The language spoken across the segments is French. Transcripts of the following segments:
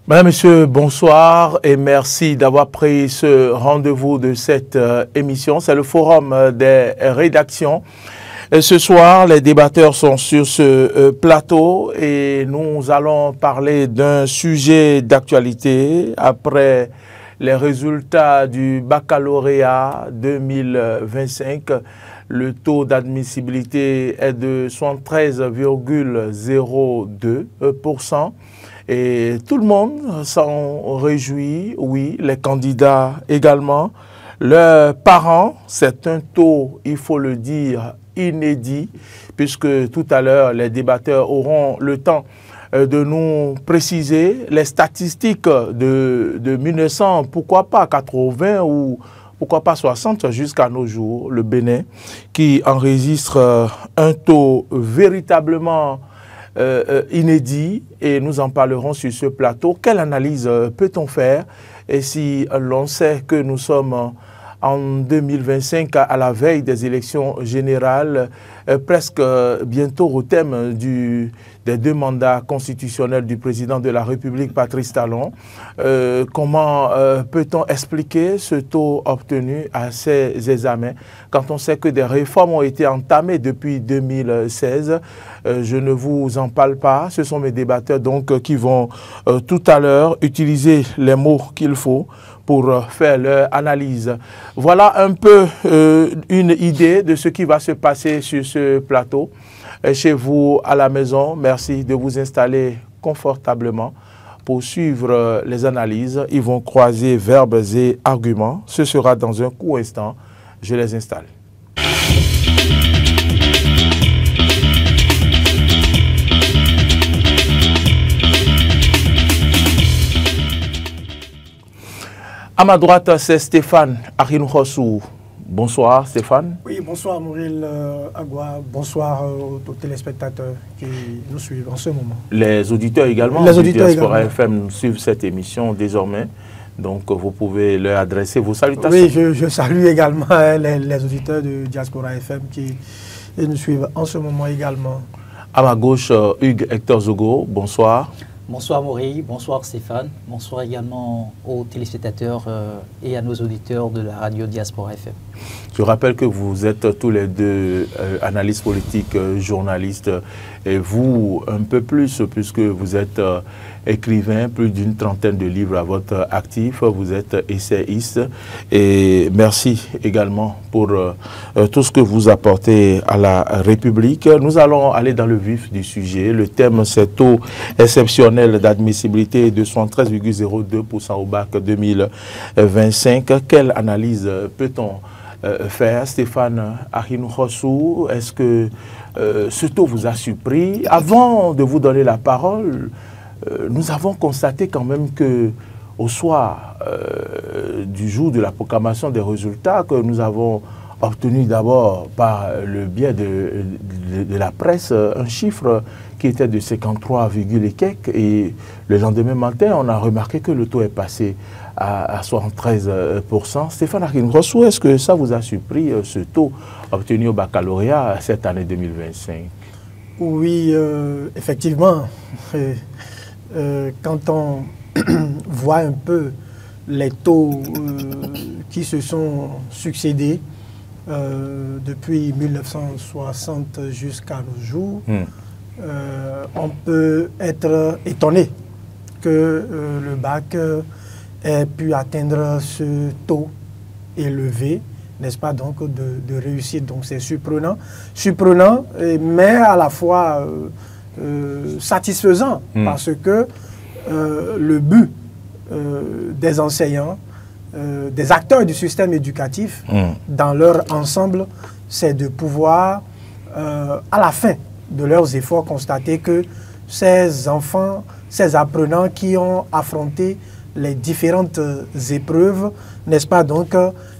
Madame, Monsieur, bonsoir et merci d'avoir pris ce rendez-vous de cette émission. C'est le forum des rédactions. Et ce soir, les débatteurs sont sur ce plateau et nous allons parler d'un sujet d'actualité après les résultats du baccalauréat 2025. Le taux d'admissibilité est de 73,02%. Et tout le monde s'en réjouit, oui, les candidats également. Leurs parents, c'est un taux, il faut le dire, inédit, puisque tout à l'heure, les débatteurs auront le temps de nous préciser les statistiques de 1900, pourquoi pas 80 ou pourquoi pas 60 jusqu'à nos jours, le Bénin, qui enregistre un taux véritablement inédit, et nous en parlerons sur ce plateau. Quelle analyse peut-on faire? Et si l'on sait que nous sommes en 2025 à la veille des élections générales, presque bientôt au thème des 2 mandats constitutionnels du président de la République, Patrice Talon, comment peut-on expliquer ce taux obtenu à ces examens quand on sait que des réformes ont été entamées depuis 2016? Je ne vous en parle pas, ce sont mes débatteurs donc qui vont tout à l'heure utiliser les mots qu'il faut pour faire leur analyse. Voilà un peu une idée de ce qui va se passer sur ce plateau. Chez vous à la maison, merci de vous installer confortablement pour suivre les analyses. Ils vont croiser verbes et arguments. Ce sera dans un court instant. Je les installe. À ma droite, c'est Stéphane Arinhossou. Bonsoir Stéphane. Oui, bonsoir Mauril Agua. Bonsoir aux téléspectateurs qui nous suivent en ce moment. Les auditeurs également. Les auditeurs Diaspora également. FM suivent cette émission désormais. Donc vous pouvez leur adresser vos salutations. Oui, je salue également les auditeurs de Diaspora FM qui nous suivent en ce moment également. À ma gauche, Hugues Hector Zogo. Bonsoir. Bonsoir Maurice, bonsoir Stéphane, bonsoir également aux téléspectateurs et à nos auditeurs de la radio Diaspora FM. Je rappelle que vous êtes tous les deux analystes politiques, journalistes, et vous un peu plus, puisque vous êtes écrivain, plus d'une trentaine de livres à votre actif, vous êtes essayiste, et merci également pour tout ce que vous apportez à la République. Nous allons aller dans le vif du sujet. Le thème, c'est taux exceptionnel d'admissibilité de 73,02% au bac 2025. Quelle analyse peut-on faire? Stéphane Arinhossou, est-ce que ce taux vous a surpris? Avant de vous donner la parole, nous avons constaté quand même que au soir du jour de la proclamation des résultats que nous avons obtenu d'abord par le biais de la presse, un chiffre qui était de 53, et quelques, et le lendemain matin, on a remarqué que le taux est passé à 73%. Stéphane Arinhossou, est-ce que ça vous a surpris, ce taux obtenu au baccalauréat cette année 2025? Oui, effectivement. Quand on voit un peu les taux qui se sont succédés depuis 1960 jusqu'à nos jours, on peut être étonné que le bac ait pu atteindre ce taux élevé, n'est-ce pas, donc de réussite. Donc c'est surprenant, mais à la fois satisfaisant, parce que le but des enseignants, des acteurs du système éducatif, dans leur ensemble, c'est de pouvoir, à la fin de leurs efforts, constater que ces enfants, ces apprenants qui ont affronté les différentes épreuves, n'est-ce pas, donc,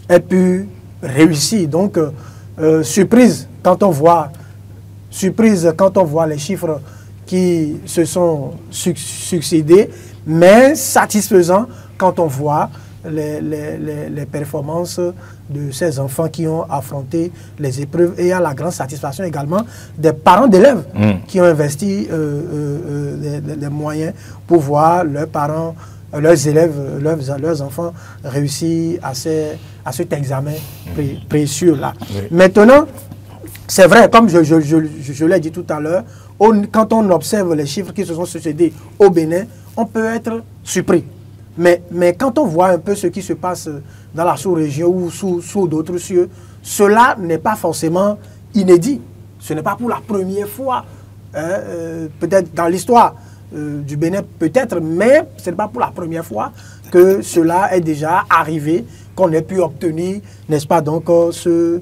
aient pu réussir. Donc, surprise quand on voit les chiffres qui se sont succédés, mais satisfaisant quand on voit les performances de ces enfants qui ont affronté les épreuves et à la grande satisfaction également des parents d'élèves qui ont investi des moyens pour voir leurs parents, leurs élèves, leurs enfants réussir à cet examen précieux-là. Oui. Maintenant, c'est vrai, comme je l'ai dit tout à l'heure, quand on observe les chiffres qui se sont succédés au Bénin, on peut être surpris. Mais quand on voit un peu ce qui se passe dans la sous-région ou sous d'autres cieux, cela n'est pas forcément inédit. Ce n'est pas pour la première fois, peut-être dans l'histoire du Bénin, peut-être, mais ce n'est pas pour la première fois que cela est déjà arrivé, qu'on ait pu obtenir, n'est-ce pas, donc ce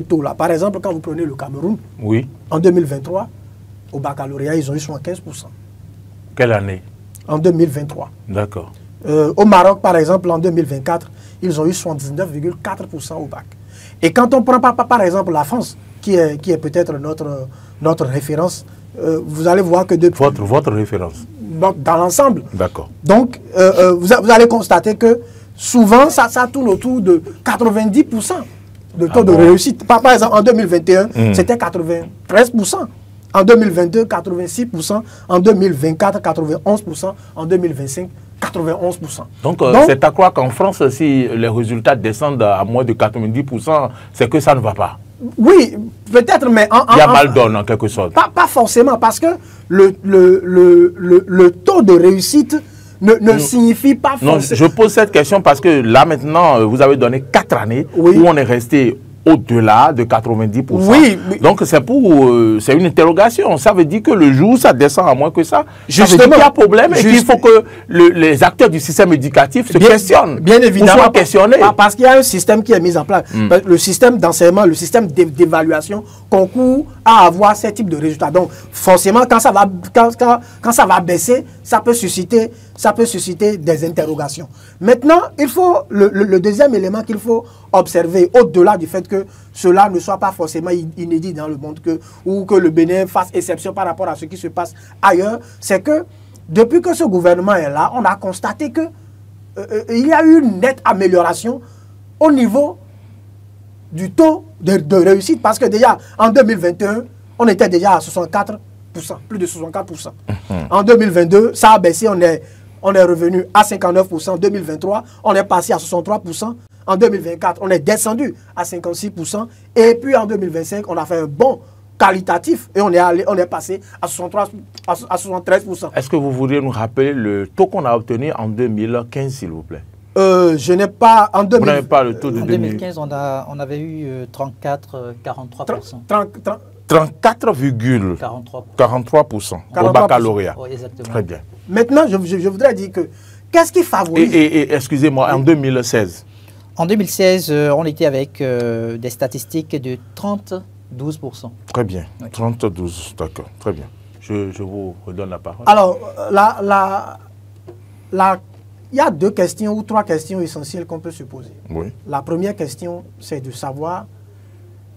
taux-là. Par exemple, quand vous prenez le Cameroun, oui. En 2023, au baccalauréat, ils ont eu 75%. Quelle année? En 2023. D'accord. Au Maroc, par exemple, en 2024, ils ont eu 79,4% au bac. Et quand on prend par exemple la France, qui est peut-être notre référence, vous allez voir que depuis... Votre référence? Dans l'ensemble. D'accord. Donc, vous allez constater que souvent, ça tourne autour de 90% de taux de réussite. Par exemple, en 2021, c'était 93%. En 2022, 86%. En 2024, 91%. En 2025, 91%. Donc c'est à croire qu'en France, si les résultats descendent à moins de 90%, c'est que ça ne va pas. Oui, peut-être, mais... Il y a mal donne, en quelque sorte. Pas forcément, parce que le taux de réussite ne signifie pas forcément... Non, je pose cette question parce que là, maintenant, vous avez donné 4 années où on est resté au-delà de 90%. Oui. Donc, c'est une interrogation. Ça veut dire que le jour où ça descend à moins que ça, justement, ça veut dire qu'il y a problème et qu'il faut que les acteurs du système éducatif se questionnent. Bien évidemment. Questionnés. Parce qu'il y a un système qui est mis en place. Le système d'enseignement, le système d'évaluation concourt à avoir ce type de résultats. Donc, forcément, quand ça va baisser, ça peut susciter des interrogations. Maintenant, il faut le deuxième élément qu'il faut observer, au-delà du fait que cela ne soit pas forcément inédit dans le monde, ou que le Bénin fasse exception par rapport à ce qui se passe ailleurs, c'est que depuis que ce gouvernement est là, on a constaté que il y a eu une nette amélioration au niveau du taux de réussite, parce que déjà en 2021, on était déjà à 64%, plus de 64%. En 2022, ça a baissé, on est revenu à 59%. En 2023, on est passé à 63%. En 2024, on est descendu à 56%. Et puis en 2025, on a fait un bond qualitatif et on est passé à 73%. Est-ce que vous voudriez nous rappeler le taux qu'on a obtenu en 2015, s'il vous plaît? Je n'ai pas... En 2000... Vous n'avez pas le taux de 2015, on avait eu 34,43%. 34,43% au baccalauréat. Oui, exactement. Très bien. Maintenant, je voudrais dire que qu'est-ce qui favorise... Et excusez-moi, en 2016? En 2016, on était avec des statistiques de 32%. Très bien. Oui. 32, d'accord. Très bien. Je vous redonne la parole. Alors, il y a 2 questions ou 3 questions essentielles qu'on peut se poser. Oui. La première question, c'est de savoir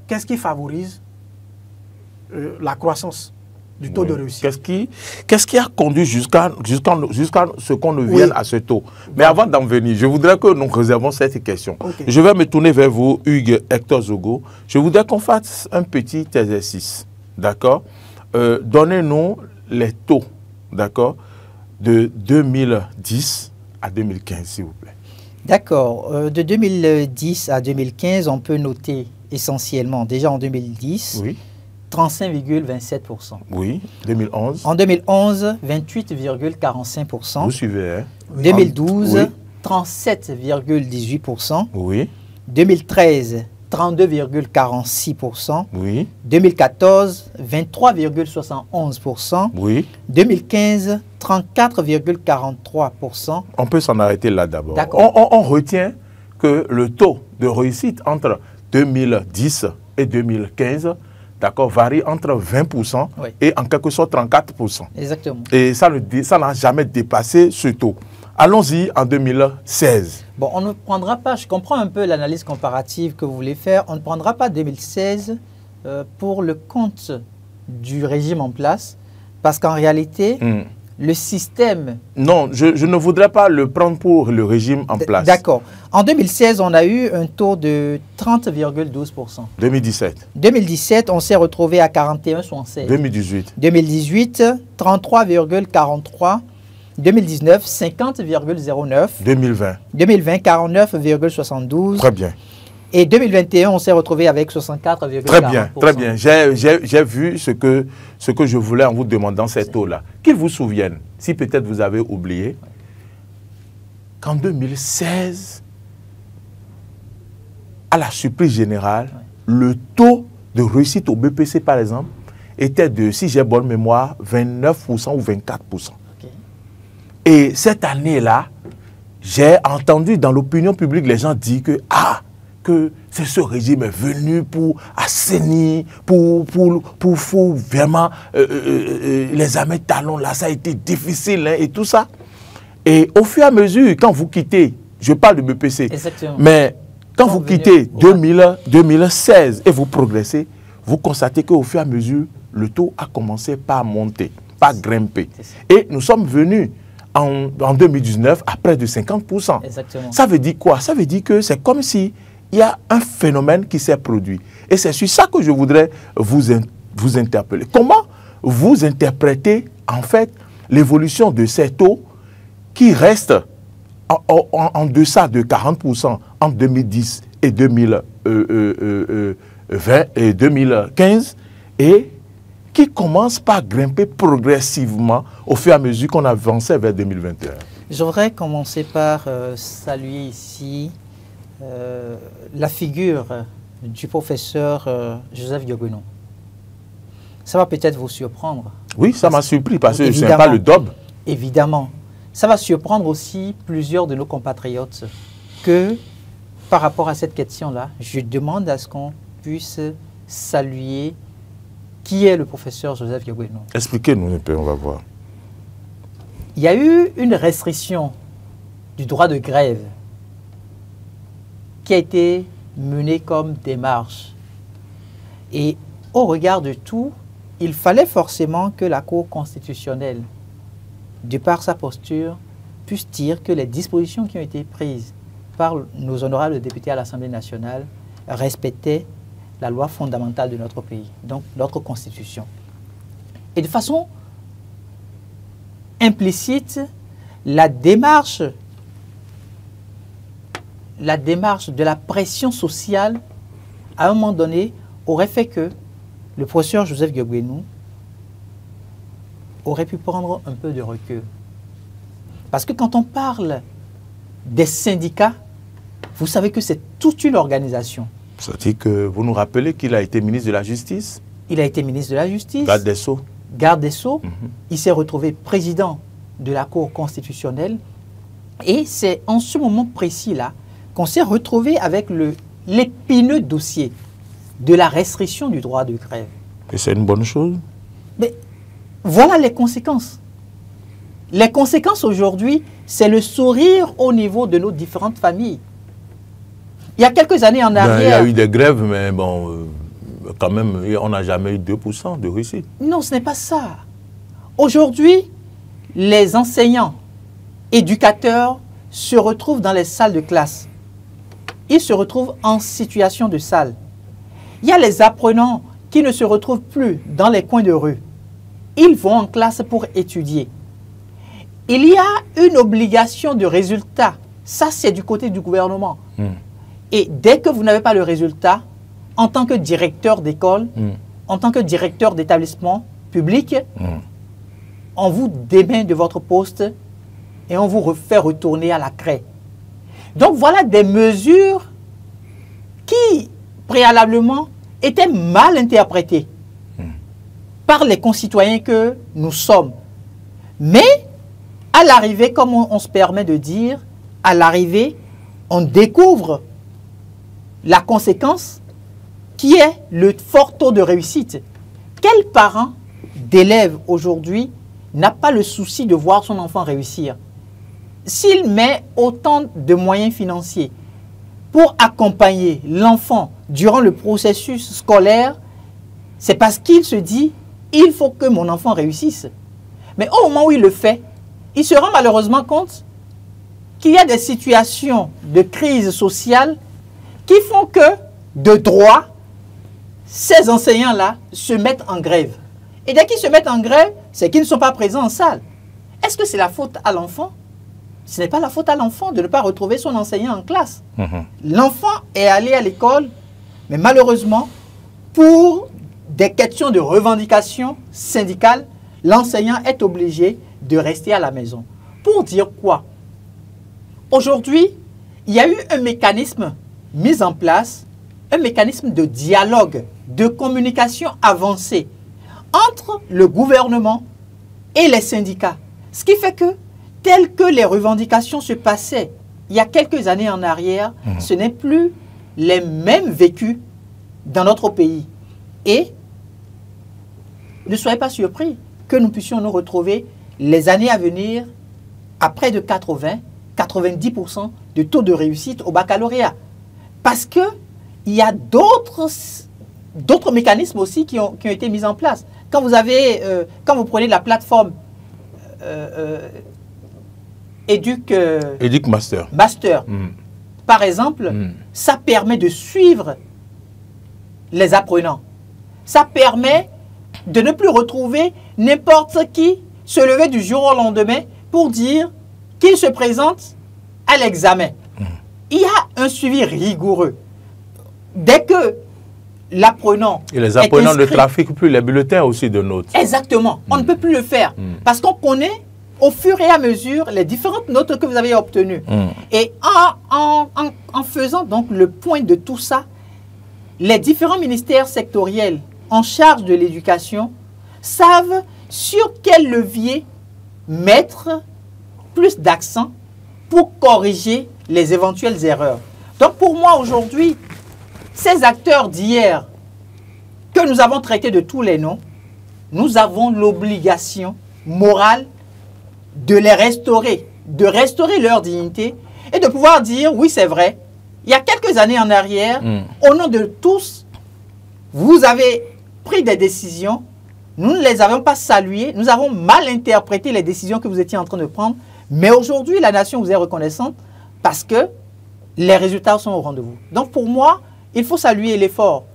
qu'est-ce qui favorise la croissance du taux de réussite. Qu'est-ce qui a conduit jusqu'à ce qu'on ne vienne à ce taux? Mais avant d'en venir, je voudrais que nous réservions cette question. Okay. Je vais me tourner vers vous, Hugues Hector Zogo. Je voudrais qu'on fasse un petit exercice, d'accord? Donnez-nous les taux, d'accord, de 2010 à 2015, s'il vous plaît. D'accord. De 2010 à 2015, on peut noter essentiellement, déjà en 2010, oui. 35,27%. Oui, 2011. En 2011, 28,45%. Vous suivez, hein? 2012, oui. 37,18%. Oui. 2013, 32,46%. Oui. 2014, 23,71%. Oui. 2015, 34,43%. On peut s'en arrêter là d'abord. D'accord. On retient que le taux de réussite entre 2010 et 2015, d'accord, varie entre 20% oui. et en quelque sorte 34%. Exactement. Et ça n'a jamais dépassé ce taux. Allons-y en 2016. Bon, on ne prendra pas, je comprends un peu l'analyse comparative que vous voulez faire, on ne prendra pas 2016 pour le compte du régime en place, parce qu'en réalité, le système... Non, je ne voudrais pas le prendre pour le régime en place. D'accord. En 2016, on a eu un taux de 30,12%. 2017. 2017, on s'est retrouvé à 41,76. 2018. 2018, 33,43. 2019, 50,09. 2020. 2020, 49,72. Très bien. Et 2021, on s'est retrouvé avec 64,40%. Très bien, très bien. J'ai vu ce que je voulais en vous demandant ces taux-là. Qu'ils vous souviennent, si peut-être vous avez oublié, qu'en 2016, à la surprise générale, le taux de réussite au BPC, par exemple, était de, si j'ai bonne mémoire, 29% ou 24%. Okay. Et cette année-là, j'ai entendu dans l'opinion publique les gens dire que, que c'est ce régime est venu pour assainir, pour vraiment les armées talons, là, ça a été difficile, hein, et tout ça. Et au fur et à mesure, quand vous quittez, je parle de BPC, exactement, mais quand vous quittez 2016 et vous progressez, vous constatez qu'au fur et à mesure, le taux a commencé par monter, par grimper. Et nous sommes venus en 2019 à près de 50%. Exactement. Ça veut dire quoi? Ça veut dire que c'est comme si il y a un phénomène qui s'est produit. Et c'est sur ça que je voudrais vous interpeller. Comment vous interprétez, en fait, l'évolution de ces taux qui restent en deçà de 40% en 2010 et 2015 et qui commencent par grimper progressivement au fur et à mesure qu'on avançait vers 2021? Je voudrais commencer par saluer ici la figure du professeur Joseph Diogbenou. Ça va peut-être vous surprendre. Oui, ça m'a surpris parce que je n'ai pas le DOB. Évidemment. Ça va surprendre aussi plusieurs de nos compatriotes que, par rapport à cette question-là, je demande à ce qu'on puisse saluer qui est le professeur Joseph Diogbenou. Expliquez-nous un peu, on va voir. Il y a eu une restriction du droit de grève qui a été menée comme démarche. Et au regard de tout, il fallait forcément que la Cour constitutionnelle, de par sa posture, puisse dire que les dispositions qui ont été prises par nos honorables députés à l'Assemblée nationale respectaient la loi fondamentale de notre pays, donc notre Constitution. Et de façon implicite, la démarche de la pression sociale, à un moment donné, aurait fait que le professeur Joseph Diogbenou aurait pu prendre un peu de recul. Parce que quand on parle des syndicats, vous savez que c'est toute une organisation. C'est-à-dire que vous nous rappelez qu'il a été ministre de la Justice? Il a été ministre de la Justice. Garde des Sceaux. Garde des Sceaux. Il s'est retrouvé président de la Cour constitutionnelle. Et c'est en ce moment précis-là qu'on s'est retrouvé avec l'épineux dossier de la restriction du droit de grève. Et c'est une bonne chose? Mais voilà les conséquences. Les conséquences aujourd'hui, c'est le sourire au niveau de nos différentes familles. Il y a quelques années en arrière... Il y a eu des grèves, mais bon, quand même, on n'a jamais eu 2% de réussite. Non, ce n'est pas ça. Aujourd'hui, les enseignants, éducateurs se retrouvent dans les salles de classe. Ils se retrouvent en situation de salle. Il y a les apprenants qui ne se retrouvent plus dans les coins de rue. Ils vont en classe pour étudier. Il y a une obligation de résultat. Ça, c'est du côté du gouvernement. Et dès que vous n'avez pas le résultat, en tant que directeur d'école, en tant que directeur d'établissement public, on vous démet de votre poste et on vous fait retourner à la craie. Donc voilà des mesures qui, préalablement, étaient mal interprétées par les concitoyens que nous sommes. Mais, à l'arrivée, comme on se permet de dire, à l'arrivée, on découvre la conséquence qui est le fort taux de réussite. Quel parent d'élève aujourd'hui n'a pas le souci de voir son enfant réussir? S'il met autant de moyens financiers pour accompagner l'enfant durant le processus scolaire, c'est parce qu'il se dit « il faut que mon enfant réussisse ». Mais au moment où il le fait, il se rend malheureusement compte qu'il y a des situations de crise sociale qui font que, de droit, ces enseignants-là se mettent en grève. Et dès qu'ils se mettent en grève, c'est qu'ils ne sont pas présents en salle. Est-ce que c'est la faute à l'enfant? Ce n'est pas la faute à l'enfant de ne pas retrouver son enseignant en classe. L'enfant est allé à l'école, mais malheureusement, pour des questions de revendication syndicale, l'enseignant est obligé de rester à la maison. Pour dire quoi? Aujourd'hui, il y a eu un mécanisme mis en place, un mécanisme de dialogue, de communication avancée entre le gouvernement et les syndicats. Ce qui fait que, telles que les revendications se passaient il y a quelques années en arrière, ce n'est plus les mêmes vécus dans notre pays. Et ne soyez pas surpris que nous puissions nous retrouver les années à venir à près de 80-90% de taux de réussite au baccalauréat. Parce qu'il y a d'autres mécanismes aussi qui ont été mis en place. Quand vous prenez la plateforme Educ Master. Par exemple, ça permet de suivre les apprenants. Ça permet de ne plus retrouver n'importe qui se lever du jour au lendemain pour dire qu'il se présente à l'examen. Il y a un suivi rigoureux. Dès que l'apprenant et les apprenants ne trafiquent plus les bulletins aussi de notes. Exactement. On ne peut plus le faire parce qu'on connaît au fur et à mesure les différentes notes que vous avez obtenues. Et en faisant donc le point de tout ça, les différents ministères sectoriels en charge de l'éducation savent sur quel levier mettre plus d'accent pour corriger les éventuelles erreurs. Donc pour moi aujourd'hui, ces acteurs d'hier que nous avons traités de tous les noms, nous avons l'obligation morale de les restaurer, de restaurer leur dignité et de pouvoir dire, oui c'est vrai, il y a quelques années en arrière, au nom de tous, vous avez pris des décisions, nous ne les avons pas saluées, nous avons mal interprété les décisions que vous étiez en train de prendre, mais aujourd'hui la nation vous est reconnaissante parce que les résultats sont au rendez-vous. Donc pour moi, il faut saluer l'effort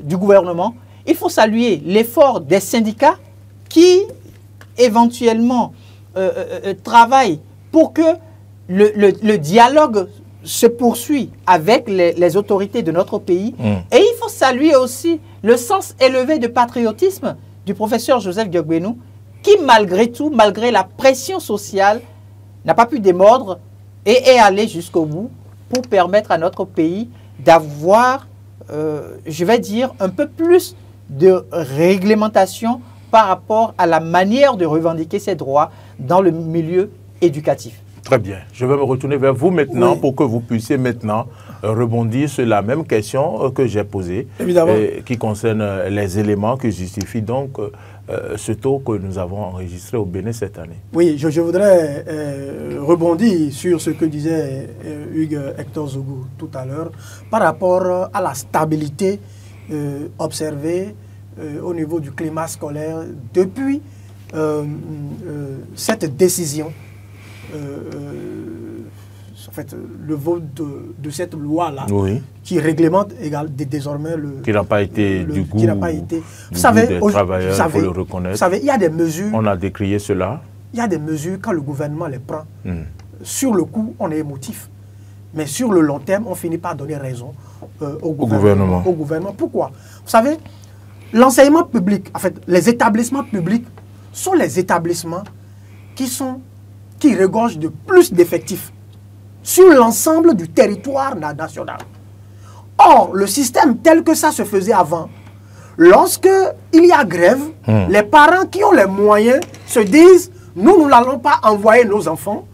du gouvernement, il faut saluer l'effort des syndicats qui éventuellement travaillent pour que le dialogue se poursuit avec les autorités de notre pays. Et il faut saluer aussi le sens élevé de patriotisme du professeur Joseph Diogbenou, qui malgré tout, malgré la pression sociale, n'a pas pu démordre et est allé jusqu'au bout pour permettre à notre pays d'avoir, je vais dire, un peu plus de réglementation par rapport à la manière de revendiquer ses droits dans le milieu éducatif. Très bien. Je vais me retourner vers vous maintenant pour que vous puissiez maintenant rebondir sur la même question que j'ai posée, qui concerne les éléments qui justifient donc ce taux que nous avons enregistré au Bénin cette année. Oui, je voudrais rebondir sur ce que disait Hugues Hector Zougou tout à l'heure par rapport à la stabilité observée au niveau du climat scolaire depuis cette décision. En fait, le vote de cette loi-là, qui réglemente désormais le... Qui n'a pas été du goût vous savez, des travailleurs, il faut le reconnaître. Vous savez, il y a des mesures... On a décrié cela. Il y a des mesures, quand le gouvernement les prend, sur le coup, on est émotif. Mais sur le long terme, on finit par donner raison au gouvernement. Pourquoi? Vous savez, l'enseignement public, en fait, les établissements publics sont les établissements qui regorgent de plus d'effectifs sur l'ensemble du territoire national. Or, le système tel que ça se faisait avant, lorsque il y a grève, les parents qui ont les moyens se disent, nous n'allons pas envoyer nos enfants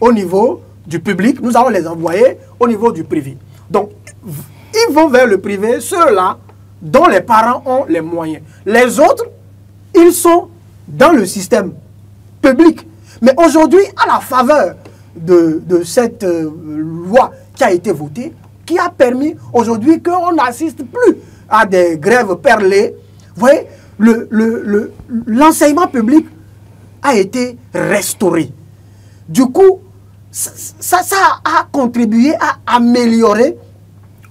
au niveau du public, nous allons les envoyer au niveau du privé. Donc, ils vont vers le privé, ceux-là dont les parents ont les moyens. Les autres, ils sont dans le système public. Mais aujourd'hui, à la faveur de cette loi qui a été votée, qui a permis aujourd'hui qu'on n'assiste plus à des grèves perlées, vous voyez, l'enseignement public a été restauré. Du coup, ça a contribué à améliorer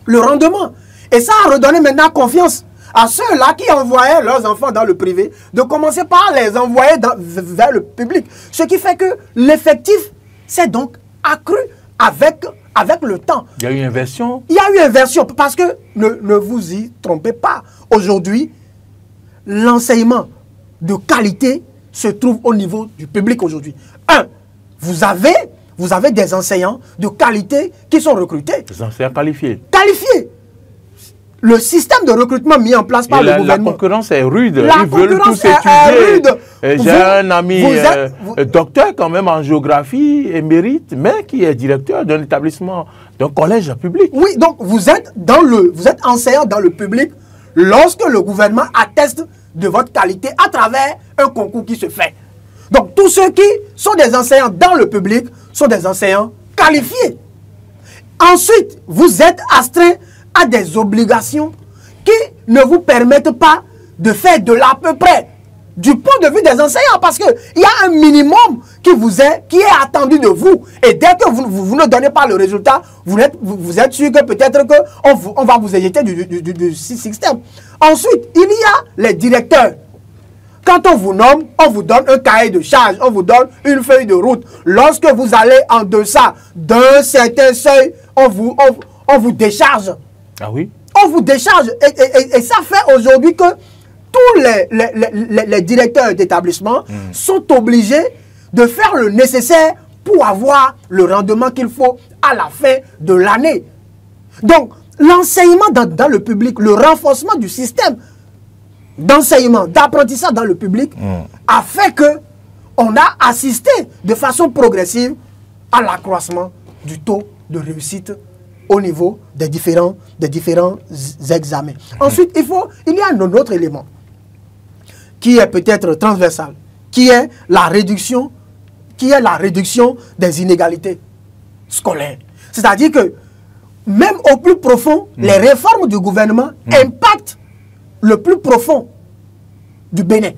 le rendement. Et ça a redonné maintenant confiance à ceux-là qui envoyaient leurs enfants dans le privé, de commencer par les envoyer vers le public. Ce qui fait que l'effectif s'est donc accru avec le temps. Il y a eu une inversion. Il y a eu une inversion parce que, ne vous y trompez pas, aujourd'hui, l'enseignement de qualité se trouve au niveau du public aujourd'hui. Vous avez des enseignants de qualité qui sont recrutés. Des enseignants qualifiés. Qualifiés. Le système de recrutement mis en place par le gouvernement. La concurrence est rude. Ils veulent tous étudier. J'ai un ami docteur quand même en géographie, émérite, mais qui est directeur d'un établissement, d'un collège public. Oui, donc vous êtes enseignant dans le public lorsque le gouvernement atteste de votre qualité à travers un concours qui se fait. Donc tous ceux qui sont des enseignants dans le public sont des enseignants qualifiés. Ensuite, vous êtes astreint à des obligations qui ne vous permettent pas de faire de l'à peu près du point de vue des enseignants, parce qu'il y a un minimum qui est attendu de vous. Et dès que vous ne donnez pas le résultat, vous êtes sûr que peut-être qu'on va vous éjecter du système. Ensuite, il y a les directeurs. Quand on vous nomme, on vous donne un cahier de charge, on vous donne une feuille de route. Lorsque vous allez en deçà d'un certain seuil, on vous décharge. Ah oui? On vous décharge. Et ça fait aujourd'hui que tous les directeurs d'établissement sont obligés de faire le nécessaire pour avoir le rendement qu'il faut à la fin de l'année. Donc, l'enseignement dans le public, le renforcement du système d'enseignement, d'apprentissage dans le public a fait qu'on a assisté de façon progressive à l'accroissement du taux de réussite au niveau des différents examens. Ensuite, il y a un autre élément qui est peut-être transversal, qui est la réduction des inégalités scolaires. C'est-à-dire que même au plus profond, les réformes du gouvernement impactent le plus profond du Bénin.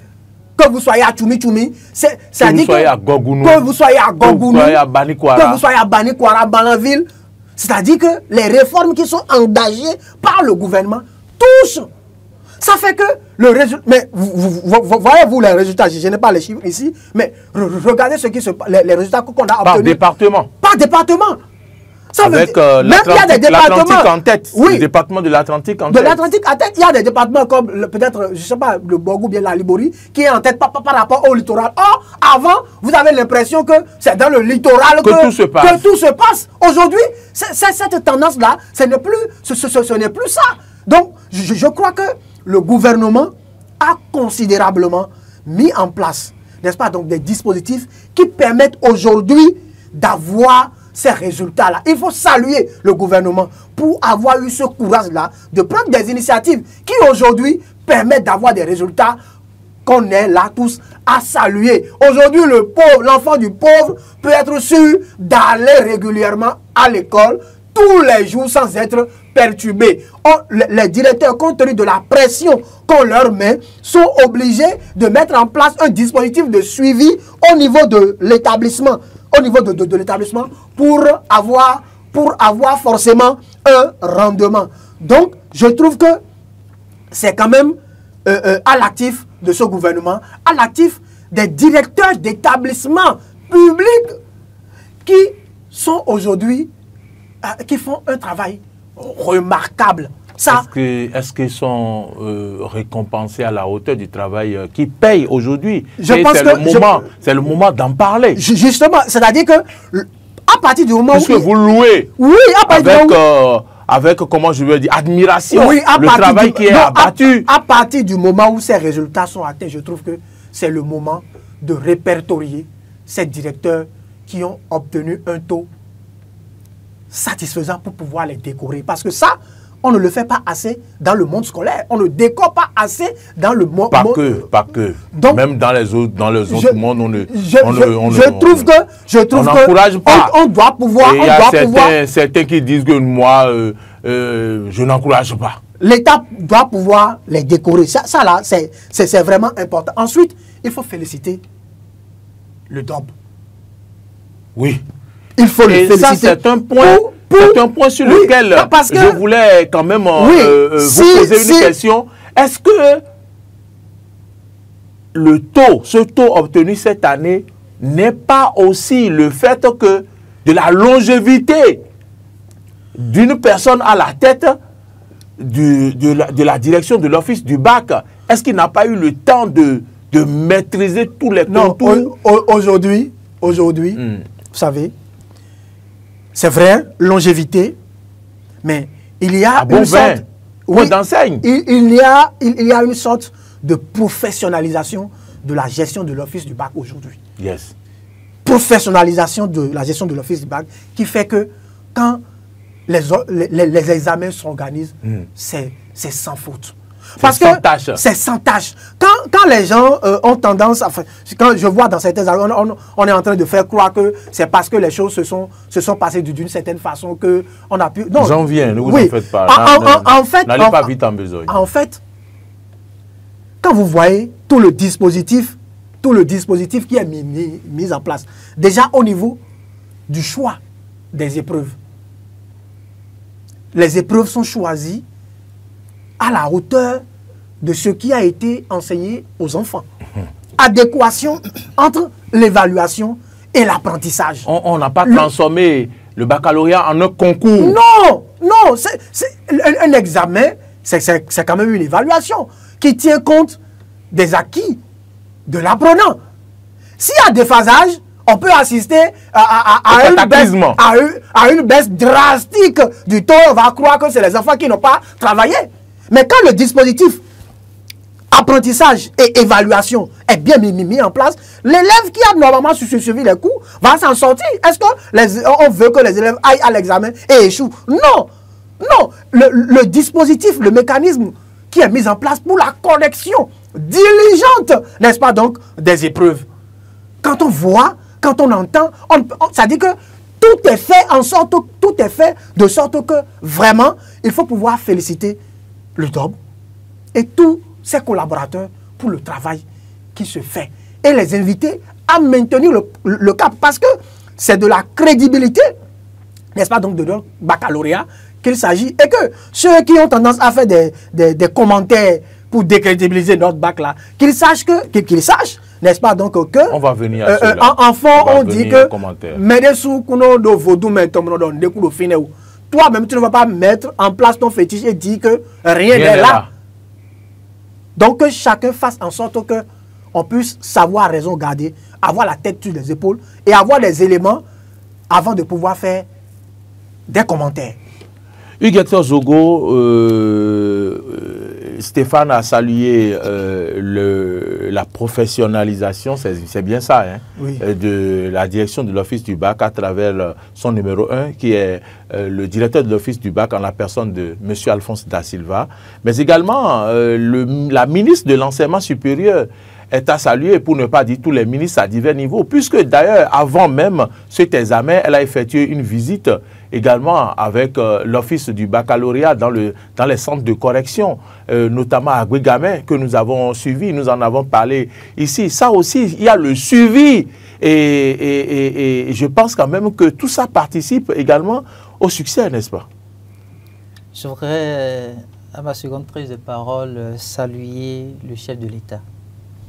Que vous soyez à Tchoumi-Tchoumi, que vous soyez à Gogounou, que vous soyez à Gogounou, que vous soyez à Banikwara, que vous soyez à Banikwara, Balanville. C'est-à-dire que les réformes qui sont engagées par le gouvernement touchent. Ça fait que le résultat... Mais voyez-vous les résultats, je n'ai pas les chiffres ici, mais regardez les résultats qu'on a obtenus. Par département. Par département. Ça avec l'Atlantique en tête. Oui. Le département de l'Atlantique en tête. De l'Atlantique en tête, il y a des départements comme peut-être, je ne sais pas, le Borgou ou bien la Libori, qui est en tête par rapport au littoral. Or, avant, vous avez l'impression que c'est dans le littoral que tout se passe. Aujourd'hui, cette tendance-là, ce n'est plus ça. Donc, je crois que le gouvernement a considérablement mis en place, n'est-ce pas, donc des dispositifs qui permettent aujourd'hui d'avoir ces résultats-là. Il faut saluer le gouvernement pour avoir eu ce courage-là de prendre des initiatives qui aujourd'hui permettent d'avoir des résultats qu'on est là tous à saluer. Aujourd'hui, l'enfant du pauvre peut être sûr d'aller régulièrement à l'école tous les jours sans être perturbé. Les directeurs, compte tenu de la pression qu'on leur met, sont obligés de mettre en place un dispositif de suivi au niveau de l'établissement. Pour avoir forcément un rendement. Donc, je trouve que c'est quand même à l'actif de ce gouvernement, à l'actif des directeurs d'établissements publics qui sont aujourd'hui, qui font un travail remarquable. Est-ce qu'ils sont récompensés à la hauteur du travail qui paye aujourd'hui? C'est le moment d'en parler. Justement, c'est-à-dire que à partir du moment où vous louez, oui, avec comment je veux dire, admiration, oui, le travail qui est abattu. À partir du moment où ces résultats sont atteints, je trouve que c'est le moment de répertorier ces directeurs qui ont obtenu un taux satisfaisant pour pouvoir les décorer. Parce que ça, on ne le fait pas assez dans le monde scolaire. On ne décore pas assez dans le monde. Pas que. Donc, même dans les autres mondes, on ne. On n'encourage pas. On doit pouvoir. Il y a certains qui disent que moi, je n'encourage pas. L'État doit pouvoir les décorer. Ça là, c'est vraiment important. Ensuite, il faut féliciter le DOB. Oui. Il faut le féliciter. Ça, c'est un point, sur lequel je voulais quand même vous poser une question. Est-ce que ce taux obtenu cette année n'est pas aussi le fait que de la longévité d'une personne à la tête de la direction de l'office du bac? Est-ce qu'il n'a pas eu le temps de maîtriser tous les contours? Aujourd'hui, vous savez, c'est vrai, longévité, mais il y a une sorte... Oui, d'enseigne. Il y a une sorte de professionnalisation de la gestion de l'office du bac aujourd'hui. Yes. Professionnalisation de la gestion de l'office du bac qui fait que quand les examens s'organisent, c'est sans faute. Parce que c'est sans tâche. Quand les gens ont tendance à faire, quand je vois dans certains on est en train de faire croire que c'est parce que les choses se sont passées d'une certaine façon que on a pu. Non. J'en viens, ne vous en faites pas. N'allez pas vite en besogne. En fait, quand vous voyez tout le dispositif qui est mis en place, déjà au niveau du choix des épreuves, les épreuves sont choisies à la hauteur de ce qui a été enseigné aux enfants. Adéquation entre l'évaluation et l'apprentissage. On n'a pas transformé le baccalauréat en un concours. Non, c'est un examen, c'est quand même une évaluation qui tient compte des acquis de l'apprenant. S'il y a déphasage, on peut assister à une baisse drastique du taux. On va croire que c'est les enfants qui n'ont pas travaillé. Mais quand le dispositif apprentissage et évaluation est bien mis en place, l'élève qui a normalement suivi les cours va s'en sortir. Est-ce qu'on veut que les élèves aillent à l'examen et échouent? Non. Le dispositif, le mécanisme qui est mis en place pour la correction diligente, n'est-ce pas donc, des épreuves. Quand on voit, quand on entend, ça dit que tout est fait de sorte que vraiment, il faut pouvoir féliciter le DOB et tous ses collaborateurs pour le travail qui se fait et les inviter à maintenir le cap parce que c'est de la crédibilité, n'est-ce pas donc, de notre baccalauréat qu'il s'agit et que ceux qui ont tendance à faire des commentaires pour décrédibiliser notre bac là, qu'ils sachent, n'est-ce pas donc que... On va venir à cela. En fond, on dit que... Toi-même, tu ne vas pas mettre en place ton fétiche et dire que rien n'est là. Donc, que chacun fasse en sorte qu'on puisse savoir raison garder, avoir la tête sur les épaules et avoir les éléments avant de pouvoir faire des commentaires. Hugues Zogo, Stéphane a salué la professionnalisation, c'est bien ça, hein, oui, de la direction de l'Office du bac à travers son numéro 1, qui est le directeur de l'Office du bac en la personne de M. Alphonse Da Silva, mais également la ministre de l'Enseignement supérieur est à saluer, pour ne pas dire tous les ministres à divers niveaux, puisque d'ailleurs, avant même cet examen, elle a effectué une visite également avec l'Office du baccalauréat dans les centres de correction, notamment à Guégamé, que nous avons suivi, nous en avons parlé ici. Ça aussi, il y a le suivi et je pense quand même que tout ça participe également au succès, n'est-ce pas? Je voudrais, à ma seconde prise de parole, saluer le chef de l'État.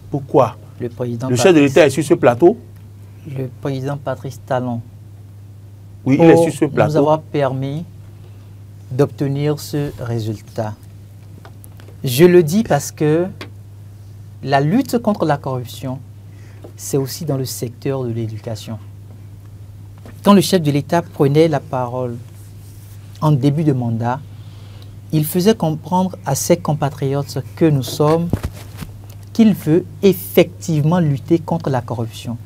Pourquoi? Le chef de l'État est sur ce plateau? Le président Patrice Talon. Oui, il est sur ce plateau. Nous avoir permis d'obtenir ce résultat. Je le dis parce que la lutte contre la corruption, c'est aussi dans le secteur de l'éducation. Quand le chef de l'État prenait la parole en début de mandat, il faisait comprendre à ses compatriotes que nous sommes qu'il veut effectivement lutter contre la corruption.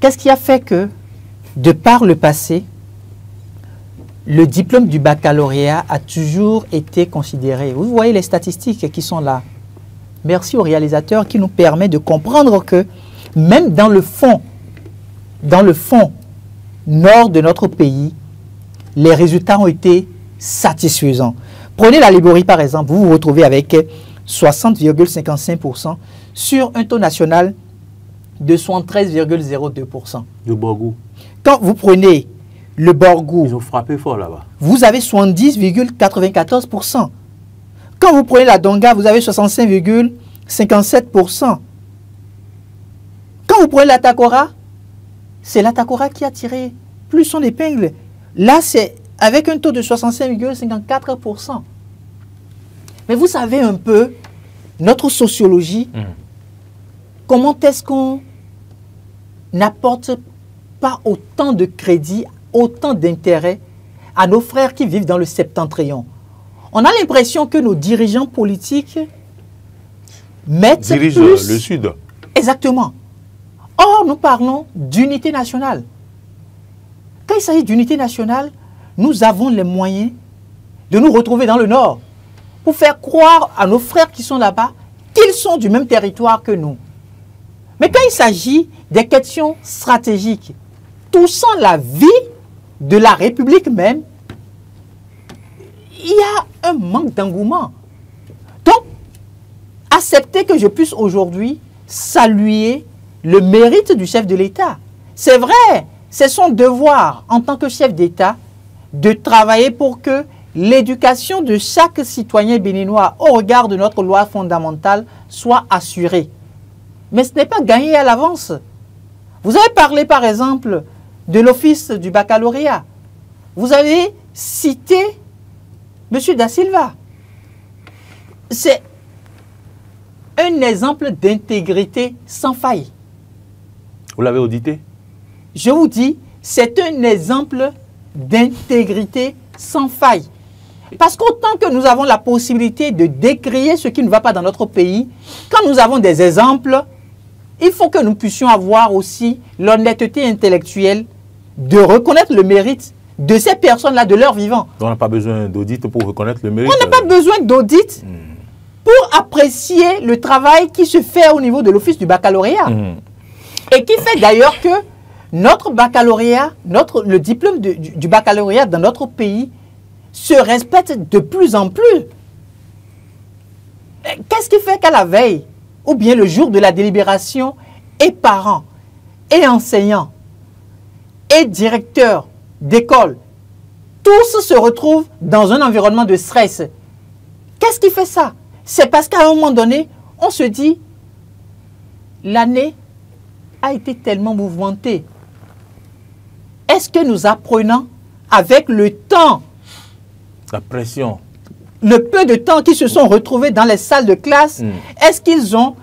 Qu'est-ce qui a fait que, de par le passé, le diplôme du baccalauréat a toujours été considéré? Vous voyez les statistiques qui sont là. Merci au réalisateur qui nous permet de comprendre que même dans le fond nord de notre pays, les résultats ont été satisfaisants. Prenez la Libérie par exemple, vous vous retrouvez avec 60,55% sur un taux national de 73,02%. Le Borgou. Quand vous prenez le Borgou, Ils ont frappé fort là-bas. vous avez 70,94%. Quand vous prenez la Donga, vous avez 65,57%. Quand vous prenez la Takora, c'est la Takora qui a tiré plus son épingle. Là, c'est avec un taux de 65,54%. Mais vous savez un peu, notre sociologie, comment est-ce qu'on n'apporte pas autant de crédit, autant d'intérêt à nos frères qui vivent dans le septentrion? On a l'impression que nos dirigeants politiques mettent Dirige plus... le Sud. Exactement. Or, nous parlons d'unité nationale. Quand il s'agit d'unité nationale, nous avons les moyens de nous retrouver dans le Nord pour faire croire à nos frères qui sont là-bas qu'ils sont du même territoire que nous. Mais quand il s'agit des questions stratégiques touchant la vie de la République même, il y a un manque d'engouement. Donc, accepter que je puisse aujourd'hui saluer le mérite du chef de l'État. C'est vrai, c'est son devoir en tant que chef d'État de travailler pour que l'éducation de chaque citoyen béninois au regard de notre loi fondamentale soit assurée. Mais ce n'est pas gagné à l'avance. Vous avez parlé par exemple de l'office du baccalauréat. Vous avez cité M. Da Silva. C'est un exemple d'intégrité sans faille. Vous l'avez audité? Je vous dis, c'est un exemple d'intégrité sans faille. Parce qu'autant que nous avons la possibilité de décrier ce qui ne va pas dans notre pays, quand nous avons des exemples, il faut que nous puissions avoir aussi l'honnêteté intellectuelle de reconnaître le mérite de ces personnes-là, de leur vivant. On n'a pas besoin d'audit pour reconnaître le mérite. On n'a pas besoin d'audit pour apprécier le travail qui se fait au niveau de l'office du baccalauréat. Et qui fait d'ailleurs que notre baccalauréat, le diplôme du baccalauréat dans notre pays se respecte de plus en plus. Qu'est-ce qui fait qu'à la veille, ou bien le jour de la délibération, et parents, et enseignants, et directeurs d'école, tous se retrouvent dans un environnement de stress? Qu'est-ce qui fait ça? C'est parce qu'à un moment donné, on se dit, l'année a été tellement mouvementée. Est-ce que nous apprenons avec le temps, la pression, le peu de temps qu'ils se sont retrouvés dans les salles de classe, est-ce qu'ils ont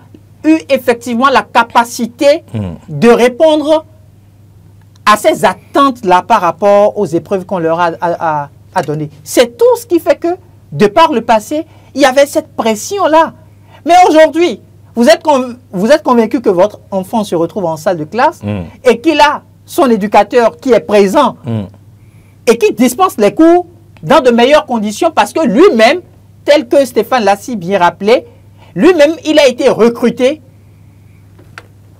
eu effectivement la capacité de répondre à ces attentes-là par rapport aux épreuves qu'on leur a données? C'est tout ce qui fait que, de par le passé, il y avait cette pression-là. Mais aujourd'hui, vous êtes convaincu que votre enfant se retrouve en salle de classe et qu'il a son éducateur qui est présent et qui dispense les cours dans de meilleures conditions parce que lui-même, tel que Stéphane l'a si bien rappelé, lui-même, il a été recruté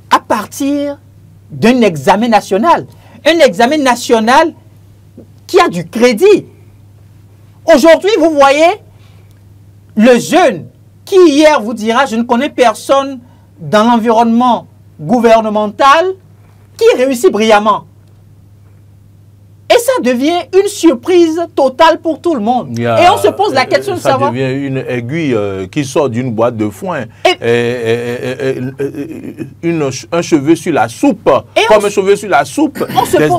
à partir d'un examen national. Un examen national qui a du crédit. Aujourd'hui, vous voyez, le jeune qui hier vous dira « je ne connais personne dans l'environnement gouvernemental qui réussit brillamment ». Et ça devient une surprise totale pour tout le monde. Et on se pose la question de savoir... Ça devient une aiguille qui sort d'une boîte de foin. Un cheveu sur la soupe. Comme un cheveu sur la soupe,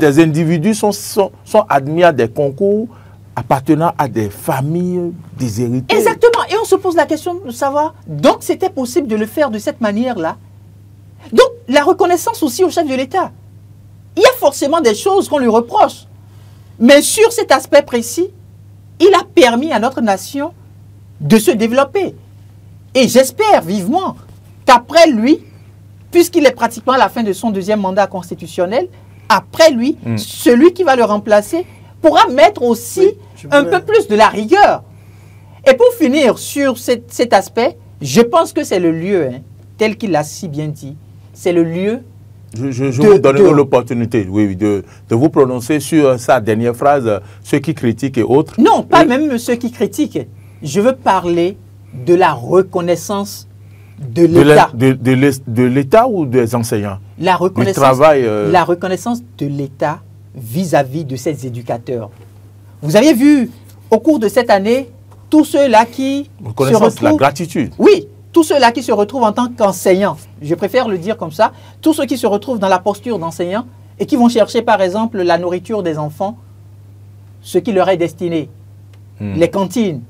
des individus sont admis à des concours appartenant à des familles déshéritées. Exactement. Et on se pose la question de savoir, donc c'était possible de le faire de cette manière-là. Donc, la reconnaissance aussi au chef de l'État. Il y a forcément des choses qu'on lui reproche. Mais sur cet aspect précis, il a permis à notre nation de se développer. Et j'espère vivement qu'après lui, puisqu'il est pratiquement à la fin de son deuxième mandat constitutionnel, après lui, celui qui va le remplacer pourra mettre aussi un peu plus de la rigueur. Et pour finir sur cet aspect, je pense que c'est le lieu, tel qu'il l'a si bien dit, c'est le lieu. Je vous donnerai l'opportunité de vous prononcer sur sa dernière phrase, ceux qui critiquent et autres. Non, pas même ceux qui critiquent. Je veux parler de la reconnaissance de l'État. De l'État ou des enseignants? La reconnaissance, du travail, la reconnaissance de l'État vis-à-vis de ces éducateurs. Vous avez vu, au cours de cette année, tous ceux-là qui se retrouvent... la gratitude. Oui, tous ceux-là qui se retrouvent en tant qu'enseignants, je préfère le dire comme ça, tous ceux qui se retrouvent dans la posture d'enseignants et qui vont chercher, par exemple, la nourriture des enfants, ce qui leur est destiné, les cantines.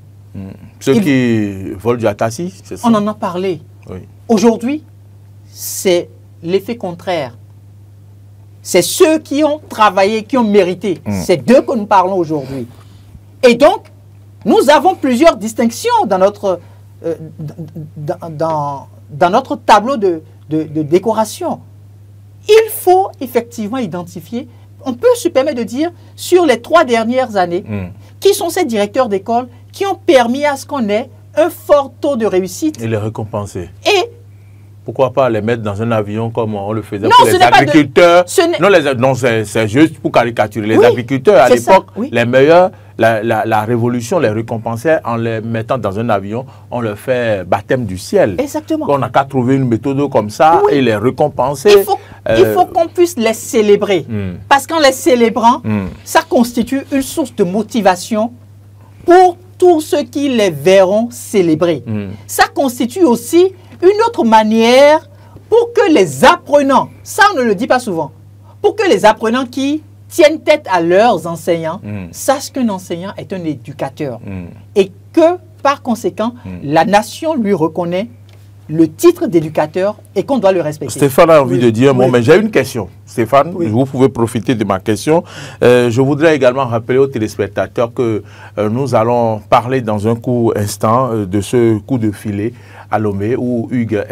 Ceux qui volent du atassi, c'est ça? On en a parlé. Oui. Aujourd'hui, c'est l'effet contraire. C'est ceux qui ont travaillé, qui ont mérité. C'est d'eux que nous parlons aujourd'hui. Et donc, nous avons plusieurs distinctions dans notre, dans notre tableau de décoration. Il faut effectivement identifier, on peut se permettre de dire, sur les 3 dernières années, qui sont ces directeurs d'école qui ont permis à ce qu'on ait un fort taux de réussite. Et les récompenser. Et pourquoi pas les mettre dans un avion comme on le faisait non, pour les agriculteurs? Non, c'est juste pour caricaturer. Les agriculteurs, à l'époque, les meilleurs, la révolution les récompensait en les mettant dans un avion. On leur fait baptême du ciel. Exactement. On n'a qu'à trouver une méthode comme ça et les récompenser. Il faut qu'on puisse les célébrer. Parce qu'en les célébrant, ça constitue une source de motivation pour tous ceux qui les verront célébrer. Ça constitue aussi une autre manière pour que les apprenants, ça on ne le dit pas souvent, pour que les apprenants qui tiennent tête à leurs enseignants sachent qu'un enseignant est un éducateur et que par conséquent la nation lui reconnaît le titre d'éducateur et qu'on doit le respecter. Stéphane a envie de dire un mot, mais j'ai une question. Stéphane, vous pouvez profiter de ma question. Je voudrais également rappeler aux téléspectateurs que nous allons parler dans un court instant de ce coup de filet à Lomé où Hugues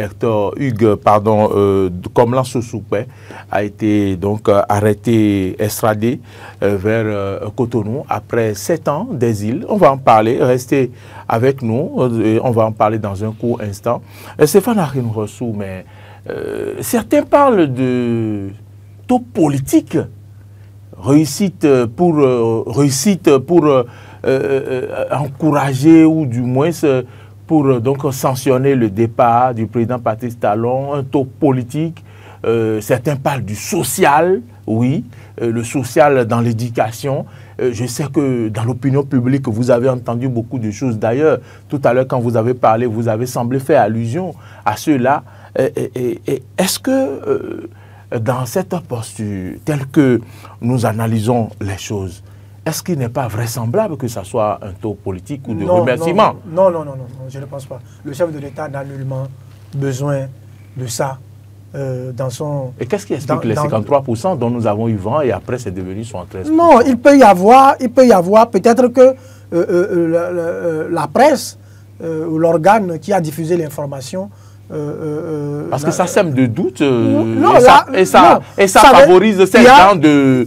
Komlan Sossoukwe a été donc arrêté, extradé vers Cotonou après 7 ans d'exil. On va en parler, restez avec nous, on va en parler dans un court instant. Stéphane Harim Rossou, mais certains parlent de taux politique, réussite pour encourager ou du moins pour donc sanctionner le départ du président Patrice Talon, un taux politique. Certains parlent du social, oui, le social dans l'éducation. Je sais que dans l'opinion publique, vous avez entendu beaucoup de choses. D'ailleurs, tout à l'heure, quand vous avez parlé, vous avez semblé faire allusion à ceux-là. Est-ce que dans cette posture, telle que nous analysons les choses, est-ce qu'il n'est pas vraisemblable que ce soit un taux politique ou de remerciement? Non, je ne pense pas. Le chef de l'État n'a nullement besoin de ça. Dans son... Et qu'est-ce qui explique les 53% dont nous avons eu vent et après c'est devenu 73%? Non, il peut y avoir peut-être que la presse ou l'organe qui a diffusé l'information... parce que ça sème de doute et ça favorise ces gens de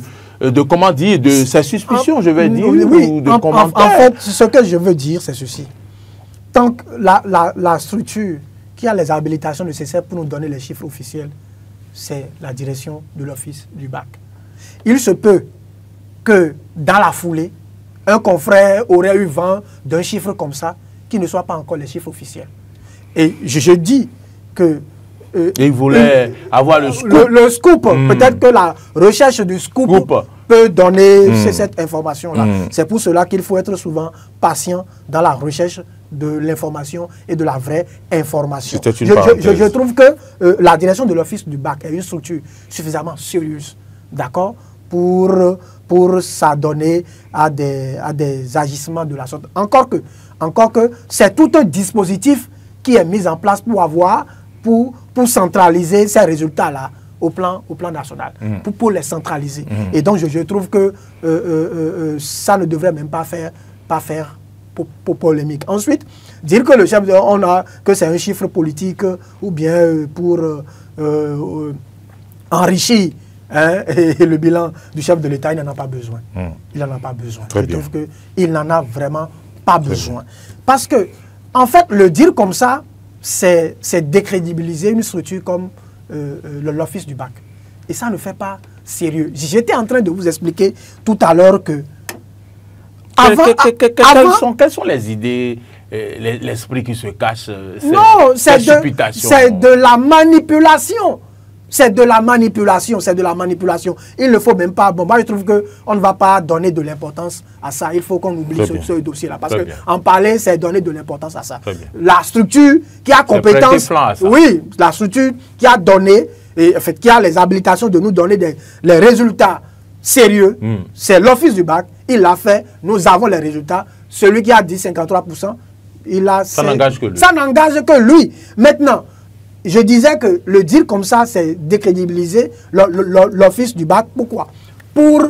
comment dire, de ces suspicions, je vais dire, oui, ou de commentaires. En fait, ce que je veux dire, c'est ceci. Tant que la structure qui a les habilitations nécessaires pour nous donner les chiffres officiels, c'est la direction de l'office du bac. Il se peut que dans la foulée, un confrère aurait eu vent d'un chiffre comme ça, qui ne soit pas encore les chiffres officiels. Et je dis que... il voulait avoir le scoop. Le scoop, peut-être que la recherche du scoop peut donner cette information-là. C'est pour cela qu'il faut être souvent patient dans la recherche de l'information et de la vraie information. Je trouve que la direction de l'office du bac est une structure suffisamment sérieuse, d'accord, pour s'adonner à des agissements de la sorte. Encore que c'est tout un dispositif qui est mis en place pour centraliser ces résultats-là au plan national, pour les centraliser. Et donc, je trouve que ça ne devrait même pas faire pour polémique. Ensuite, dire que le chef que c'est un chiffre politique ou bien pour enrichir et le bilan du chef de l'État, il n'en a pas besoin. Il n'en a pas besoin. Je trouve qu'il n'en a vraiment pas besoin. Parce que, en fait, le dire comme ça, c'est décrédibiliser une structure comme l'office du bac. Et ça ne fait pas sérieux. J'étais en train de vous expliquer tout à l'heure que Quelles sont les idées, l'esprit qui se cache? Non, c'est de la manipulation. C'est de la manipulation, c'est de la manipulation. Il ne faut même pas... Bon, moi, je trouve qu'on ne va pas donner de l'importance à ça. Il faut qu'on oublie ce dossier-là. Parce qu'en parler, c'est donner de l'importance à ça. La structure qui a compétence... Oui, la structure qui a donné, et en fait, qui a les habilitations de nous donner les résultats sérieux, c'est l'Office du bac. Il l'a fait. Nous avons les résultats. Celui qui a dit 53%, il a... Ça n'engage que lui. Ça n'engage que lui. Maintenant... Je disais que le dire comme ça, c'est décrédibiliser l'Office du bac. Pourquoi? Pour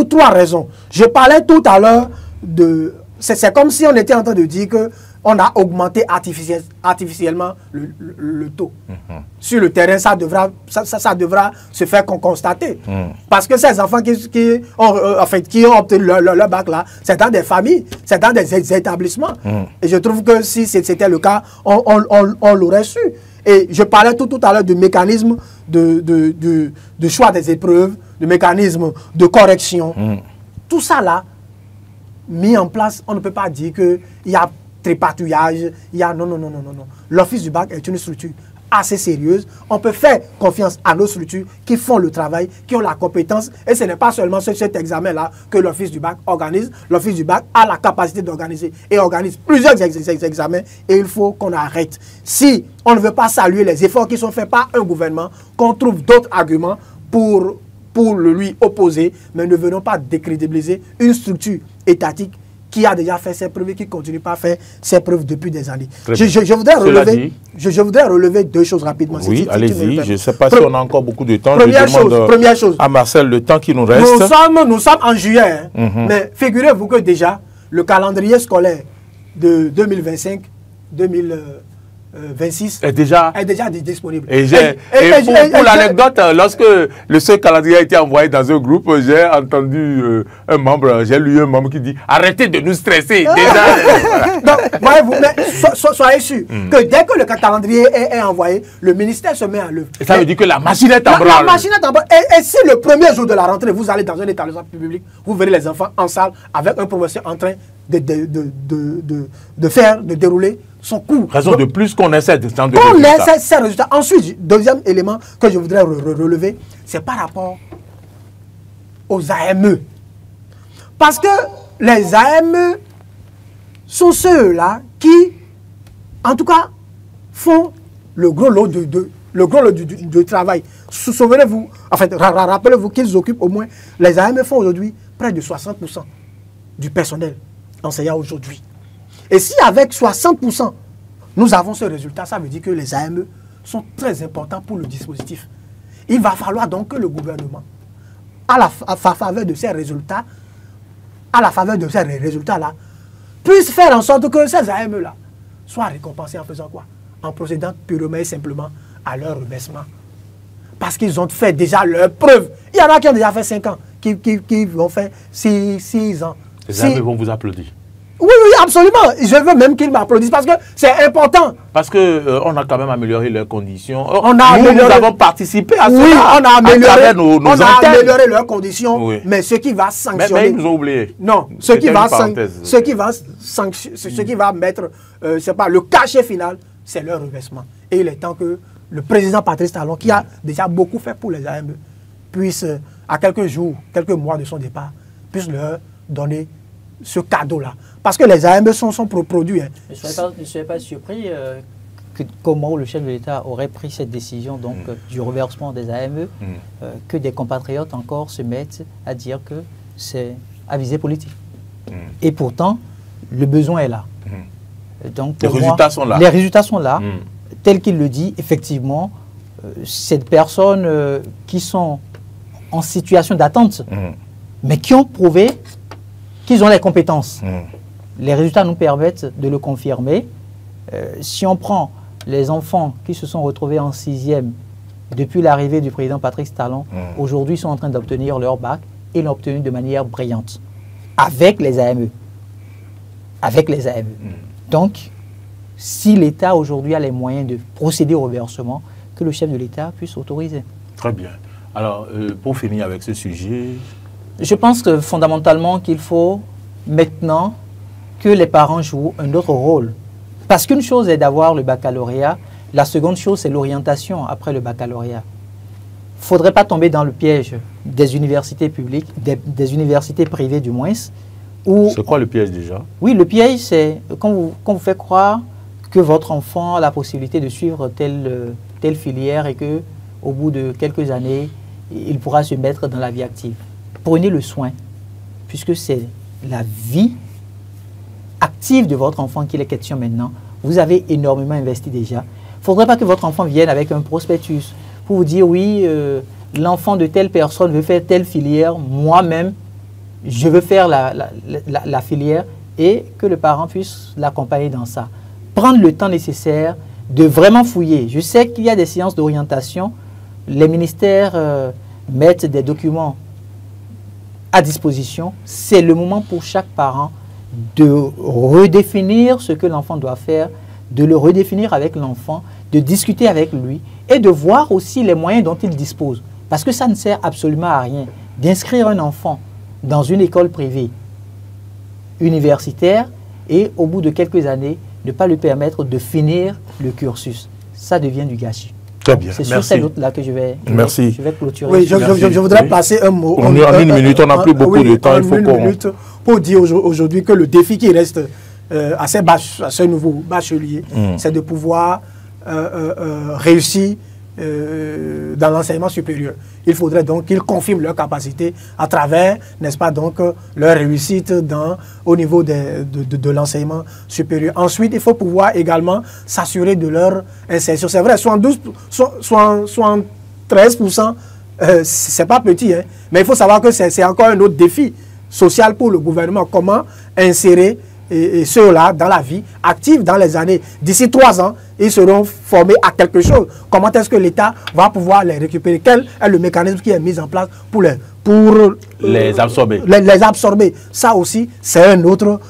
trois raisons. Je parlais tout à l'heure de... C'est comme si on était en train de dire qu'on a augmenté artificiellement le taux. Sur le terrain, ça devra se faire constater. Parce que ces enfants qui ont obtenu leur bac là, c'est dans des familles, c'est dans des établissements. Et je trouve que si c'était le cas, on l'aurait su. Et je parlais tout à l'heure du mécanisme de choix des épreuves, du mécanisme de correction. Tout ça là, mis en place, on ne peut pas dire qu'il y a trépatouillage, il y a... Non. L'Office du bac est une structure assez sérieuse. On peut faire confiance à nos structures qui font le travail, qui ont la compétence. Et ce n'est pas seulement cet examen-là que l'Office du bac organise. L'Office du bac a la capacité d'organiser et organise plusieurs examens. Et il faut qu'on arrête. Si on ne veut pas saluer les efforts qui sont faits par un gouvernement, qu'on trouve d'autres arguments pour le lui opposer, mais ne venons pas décrédibiliser une structure étatique qui a déjà fait ses preuves et qui ne continue pas à faire ses preuves depuis des années. Je voudrais relever deux choses rapidement. Oui, allez-y. Je ne sais pas si on a encore beaucoup de temps. Première chose. À Marcel, le temps qui nous reste. Nous sommes en juillet. Mais figurez-vous que déjà, le calendrier scolaire de 2025-2026 est déjà disponible. Et pour l'anecdote, lorsque le seul calendrier a été envoyé dans un groupe, j'ai entendu j'ai lu un membre qui dit « Arrêtez de nous stresser !» Donc, voyez-vous, mais soyez sûr que dès que le calendrier est envoyé, le ministère se met à l'œuvre. Et ça veut dire que la machine est en branle. La machine est en branle. Et si le premier jour de la rentrée, vous allez dans un établissement public, vous verrez les enfants en salle avec un professeur en train de dérouler son cours. Raison de plus qu'on essaie de ces résultats. Ensuite, deuxième élément que je voudrais relever, c'est par rapport aux AME. Parce que les AME sont ceux-là qui, en tout cas, font le gros lot du travail. Souvenez-vous, en fait, rappelez-vous qu'ils occupent au moins, les AME font aujourd'hui près de 60% du personnel enseignant aujourd'hui. Et si avec 60%, nous avons ce résultat, ça veut dire que les AME sont très importants pour le dispositif. Il va falloir donc que le gouvernement, à la faveur de ces résultats, là, puisse faire en sorte que ces AME-là soient récompensés en faisant quoi? En procédant purement et simplement à leur reversement. Parce qu'ils ont fait déjà leur preuve. Il y en a qui ont déjà fait 5 ans, qui vont faire 6 ans. Les AME vont vous applaudir. Oui, absolument. Je veux même qu'ils m'applaudissent parce que c'est important. Parce qu'on a quand même amélioré leurs conditions. Nous avons participé à cela. Oui, on a amélioré leurs conditions, oui. Mais ce qui va sanctionner... Mais ils nous ont oublié. Non, ce qui va mettre, c'est pas le cachet final, c'est leur reversement. Et il est temps que le président Patrice Talon, qui a déjà beaucoup fait pour les AME, puisse, à quelques jours, quelques mois de son départ, puisse leur donner ce cadeau-là. Parce que les AME sont produits. Hein. Je ne suis pas surpris comment le chef de l'État aurait pris cette décision donc, du reversement des AME, que des compatriotes encore se mettent à dire que c'est à visée politique. Et pourtant, le besoin est là. Donc, les résultats sont là. Les résultats sont là. Tel qu'il le dit, effectivement, ces personnes qui sont en situation d'attente, mais qui ont prouvé qu'ils ont les compétences. Les résultats nous permettent de le confirmer. Si on prend les enfants qui se sont retrouvés en 6e depuis l'arrivée du président Patrice Talon, aujourd'hui ils sont en train d'obtenir leur bac et l'ont obtenu de manière brillante. Avec les AME. Avec les AME. Donc, si l'État aujourd'hui a les moyens de procéder au reversement, que le chef de l'État puisse autoriser. Très bien. Alors, pour finir avec ce sujet, Je pense que fondamentalement qu'il faut maintenant que les parents jouent un autre rôle. Parce qu'une chose est d'avoir le baccalauréat, la seconde chose c'est l'orientation après le baccalauréat. Il ne faudrait pas tomber dans le piège des universités publiques, des universités privées du moins. C'est quoi le piège déjà? Oui, le piège c'est quand vous fait croire que votre enfant a la possibilité de suivre telle filière et qu'au bout de quelques années, il pourra se mettre dans la vie active. Prenez le soin, puisque c'est la vie active de votre enfant qu'il est question maintenant. Vous avez énormément investi déjà. Il ne faudrait pas que votre enfant vienne avec un prospectus pour vous dire, oui, l'enfant de telle personne veut faire telle filière, moi-même, je veux faire la filière, et que le parent puisse l'accompagner dans ça. Prendre le temps nécessaire de vraiment fouiller. Je sais qu'il y a des séances d'orientation, les ministères mettent des documents à disposition. C'est le moment pour chaque parent de redéfinir ce que l'enfant doit faire, de le redéfinir avec l'enfant, de discuter avec lui et de voir aussi les moyens dont il dispose. Parce que ça ne sert absolument à rien d'inscrire un enfant dans une école privée universitaire et au bout de quelques années, ne pas lui permettre de finir le cursus. Ça devient du gâchis. Très bien. C'est sur cette note-là que je vais clôturer. Oui, je voudrais placer un mot. On est en une minute, on n'a plus beaucoup de temps. Il faut qu'on... Pour dire aujourd'hui que le défi qui reste à ces nouveaux bacheliers, c'est de pouvoir réussir dans l'enseignement supérieur. Il faudrait donc qu'ils confirment leur capacité à travers, n'est-ce pas, donc leur réussite au niveau de l'enseignement supérieur. Ensuite, il faut pouvoir également s'assurer de leur insertion. C'est vrai, 73%, c'est pas petit, hein, mais il faut savoir que c'est encore un autre défi social pour le gouvernement. Comment insérer ceux-là dans la vie active dans les années. D'ici 3 ans, ils seront formés à quelque chose. Comment est-ce que l'État va pouvoir les récupérer? Quel est le mécanisme qui est mis en place pour les absorber? Les absorber. Ça aussi, c'est un autre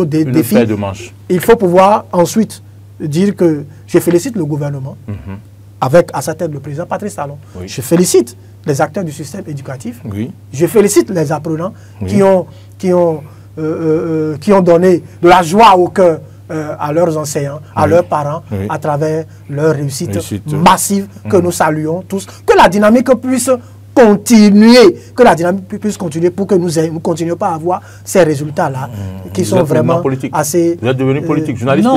défi. Paire de manches. Il faut pouvoir ensuite dire que je félicite le gouvernement, avec à sa tête le président Patrice Talon. Oui. Je félicite les acteurs du système éducatif. Oui. Je félicite les apprenants qui ont donné de la joie au cœur à leurs enseignants, à leurs parents, à travers leur réussite massive que nous saluons tous. Que la dynamique puisse continuer, pour que nous ne continuions pas à avoir ces résultats-là qui sont vraiment assez... Vous êtes devenu politique, journaliste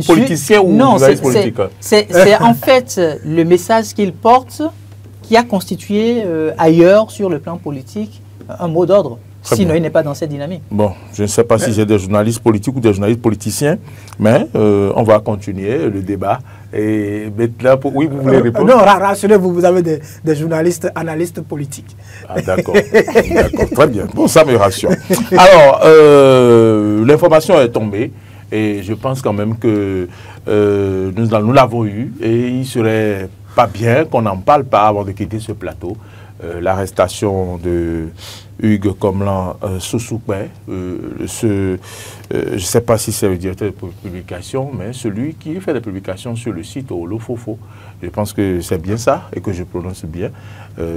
politicien ou journaliste politique? C'est en fait le message qu'il porte qui a constitué ailleurs sur le plan politique un mot d'ordre. Sinon, il n'est pas dans cette dynamique. Bon, je ne sais pas si j'ai des journalistes politiques ou des journalistes politiciens, mais on va continuer le débat. Et maintenant, oui, vous voulez répondre? Non, rassurez-vous, vous avez des journalistes, analystes politiques. Ah, d'accord. Très bien. Bon, ça me rassure. Alors, l'information est tombée et je pense quand même que nous l'avons eu et il ne serait pas bien qu'on n'en parle pas avant de quitter ce plateau. L'arrestation de Hugues Komlan Sosoukwe, je ne sais pas si c'est le directeur de publication, mais celui qui fait des publications sur le site Olofofo. Je pense que c'est bien ça et que je prononce bien.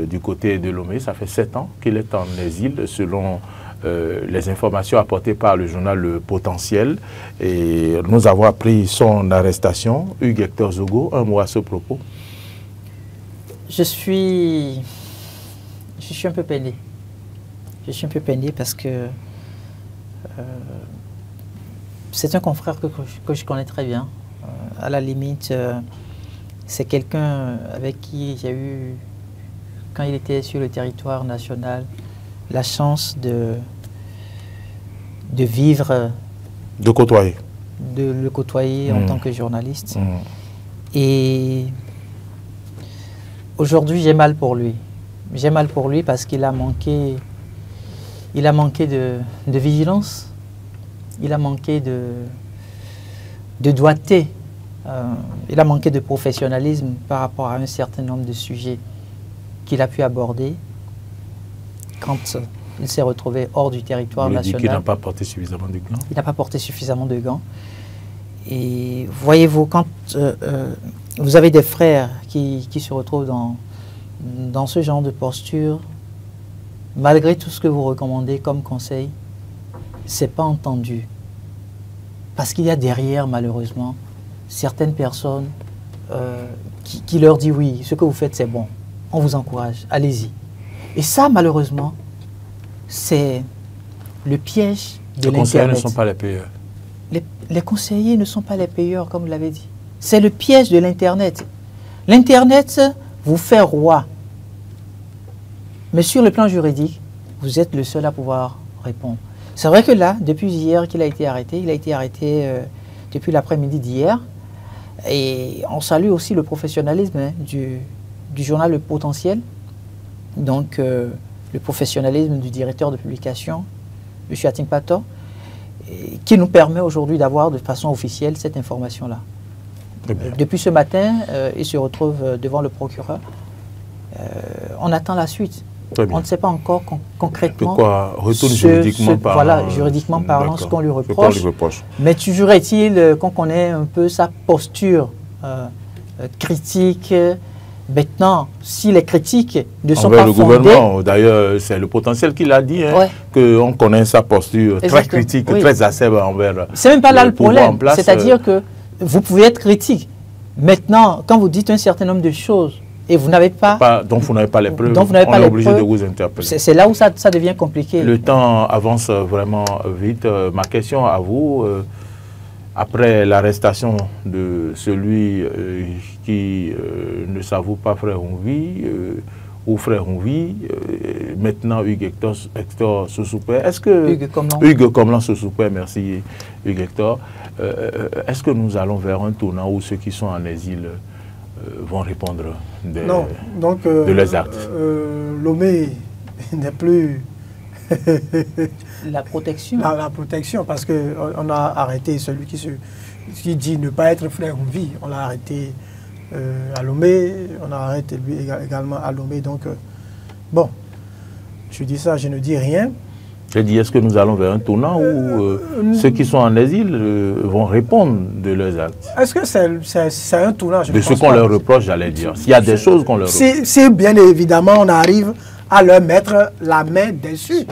Du côté de Lomé, ça fait 7 ans qu'il est en exil selon les informations apportées par le journal Le Potentiel. Et nous avons appris son arrestation. Hugues Hector Zogo, un mot à ce propos. Je suis un peu peiné. Je suis un peu peiné parce que c'est un confrère que je connais très bien. À la limite, c'est quelqu'un avec qui j'ai eu, quand il était sur le territoire national, la chance de vivre... De côtoyer. De le côtoyer en tant que journaliste. Et aujourd'hui, j'ai mal pour lui. J'ai mal pour lui parce qu'il a manqué, de vigilance, il a manqué de doigté, il a manqué de professionnalisme par rapport à un certain nombre de sujets qu'il a pu aborder quand il s'est retrouvé hors du territoire national. Il n'a pas porté suffisamment de gants. Il n'a pas porté suffisamment de gants. Et voyez-vous, quand vous avez des frères qui se retrouvent dans ce genre de posture, malgré tout ce que vous recommandez comme conseil, ce n'est pas entendu. Parce qu'il y a derrière, malheureusement, certaines personnes qui leur disent oui, ce que vous faites c'est bon, on vous encourage, allez-y. Et ça, malheureusement, c'est le piège de l'Internet. Les conseillers ne sont pas les payeurs. Les conseillers ne sont pas les payeurs, comme vous l'avez dit. C'est le piège de l'Internet. L'Internet vous fait roi. Mais sur le plan juridique, vous êtes le seul à pouvoir répondre. C'est vrai que là, depuis hier qu'il a été arrêté, depuis l'après-midi d'hier. Et on salue aussi le professionnalisme du journal Le Potentiel. Donc, le professionnalisme du directeur de publication, M. Ating Pator, qui nous permet aujourd'hui d'avoir de façon officielle cette information-là. Depuis ce matin, il se retrouve devant le procureur. On attend la suite. On ne sait pas encore concrètement. Quoi, retourne juridiquement parlant. Voilà, juridiquement parlant, ce qu'on lui reproche. Mais toujours est-il qu'on connaît un peu sa posture critique. Maintenant, si les critiques ne sont pas fondées... le gouvernement, d'ailleurs, c'est le potentiel qu'il a dit, hein, qu'on connaît sa posture très critique, très acerbe envers... C'est même pas là le problème, c'est-à-dire que vous pouvez être critique. Maintenant, quand vous dites un certain nombre de choses et vous n'avez pas... Donc vous n'avez pas les preuves, on est obligé de vous interpeller. C'est là où ça devient compliqué. Le temps avance vraiment vite. Ma question à vous... après l'arrestation de celui qui ne s'avoue pas frère Onvi ou frère Onvi, maintenant Hugues Hector Sosoupé, est-ce que... Hugues Comlan Sosoupé, merci Hugues Hector. Est-ce que nous allons vers un tournant où ceux qui sont en exil vont répondre de leurs actes? Lomé n'est plus... La protection. La protection, parce qu'on a arrêté celui qui dit ne pas être frère Onvi. On l'a arrêté à Lomé, on a arrêté lui également à Lomé. Donc, bon, je dis ça, je ne dis rien. J'ai dit, est-ce que nous allons vers un tournant où ceux qui sont en exil vont répondre de leurs actes? Est-ce que c'est un tournant? De ce qu'on leur reproche, j'allais dire. S'il y a des choses qu'on leur reproche. Si bien évidemment on arrive à leur mettre la main dessus.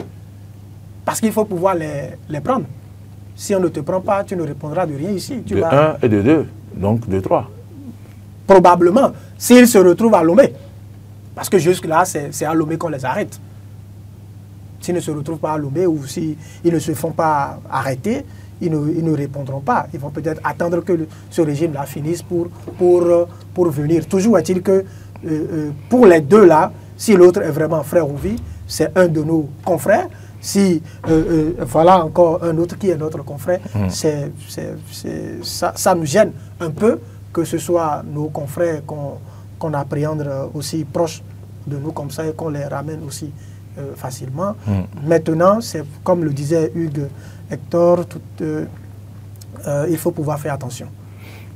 Parce qu'il faut pouvoir les prendre. Si on ne te prend pas, tu ne répondras de rien ici. De 1 et de 2, donc de 3. Probablement, s'ils se retrouvent à Lomé. Parce que jusque-là, c'est à Lomé qu'on les arrête. S'ils ne se retrouvent pas à Lomé ou s'ils ne se font pas arrêter, ils ne répondront pas. Ils vont peut-être attendre que ce régime-là finisse pour venir. Toujours est-il que pour les deux là, si l'autre est vraiment frère Onvi, c'est un de nos confrères. Si voilà encore un autre qui est notre confrère, ça nous gêne un peu que ce soit nos confrères qu'on appréhende aussi proches de nous comme ça et qu'on les ramène aussi facilement. Maintenant, c'est comme le disait Hugues Hector, il faut pouvoir faire attention.